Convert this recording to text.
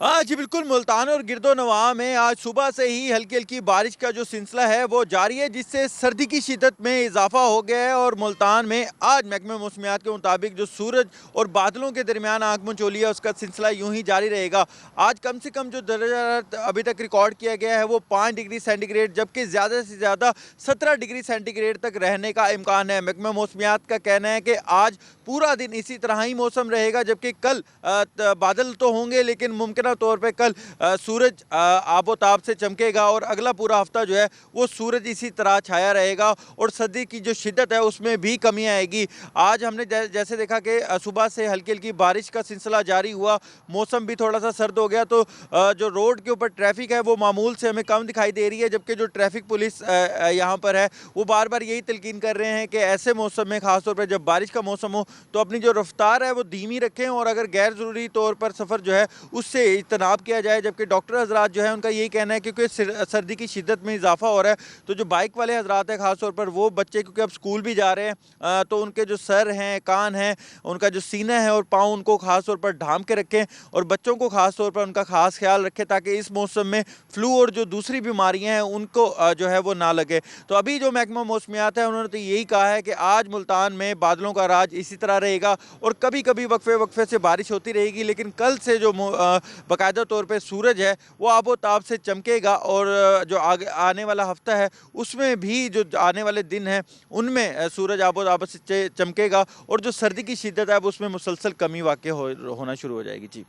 हाँ जी, बिल्कुल। मुल्तान और गिरदो-नवाह में आज सुबह से ही हल्की-हल्की बारिश का जो सिलसिला है वो जारी है, जिससे सर्दी की शिद्दत में इजाफा हो गया है। और मुल्तान में आज महकमे मौसमियात के मुताबिक जो सूरज और बादलों के दरमियान आंख मिचौली है उसका सिलसिला यूं ही जारी रहेगा। आज कम से कम जो दर्जा हरारत अभी तक रिकॉर्ड किया गया है वो 5 डिग्री सेंटीग्रेड, जबकि ज़्यादा से ज़्यादा 17 डिग्री सेंटीग्रेड तक रहने का इम्कान है। महकमे मौसमियात का कहना है कि आज पूरा दिन इसी तरह ही मौसम रहेगा, जबकि कल बादल तो होंगे लेकिन मुमकिन तौर पे कल सूरज आबोताब से चमकेगा और अगला पूरा हफ्ता जो है वो सूरज इसी तरह छाया रहेगा और सर्दी की जो शिद्दत है उसमें भी कमी आएगी। आज हमने जैसे देखा कि सुबह से हल्की हल्की बारिश का सिलसिला जारी हुआ, मौसम भी थोड़ा सा सर्द हो गया, तो जो रोड के ऊपर ट्रैफिक है वो मामूल से हमें कम दिखाई दे रही है, जबकि जो ट्रैफिक पुलिस यहाँ पर है वो बार बार यही तलकीन कर रहे हैं कि ऐसे मौसम में खासतौर पर जब बारिश का मौसम हो तो अपनी जो रफ्तार है वो धीमी रखें और अगर गैर ज़रूरी तौर पर सफ़र जो है उससे इज्तनाब किया जाए। जबकि डॉक्टर हजरात जो है उनका यही कहना है क्योंकि सर्दी की शिद्दत में इजाफा हो रहा है, तो जो बाइक वाले हजरात हैं खासतौर पर वो बच्चे क्योंकि अब स्कूल भी जा रहे हैं, तो उनके जो सर हैं, कान हैं, उनका जो सीना है और पाँव, उनको खासतौर पर ढांप के रखें और बच्चों को खासतौर पर उनका खास ख्याल रखें ताकि इस मौसम में फ्लू और जो दूसरी बीमारियाँ हैं उनको जो है वो ना लगे। तो अभी जो महकमा मौसमियात है उन्होंने तो यही कहा है कि आज मुल्तान में बादलों का राज इसी तरह रहेगा और कभी कभी वक्फे वक्फे से बारिश होती रहेगी, लेकिन कल से जो बाकायदा तौर पे सूरज है वो आबोताब से चमकेगा और जो आगे आने वाला हफ्ता है उसमें भी जो आने वाले दिन हैं उनमें सूरज आबोताब से चमकेगा और जो सर्दी की शिद्दत है वो उसमें मुसलसल कमी वाक़ई होना शुरू हो जाएगी। जी।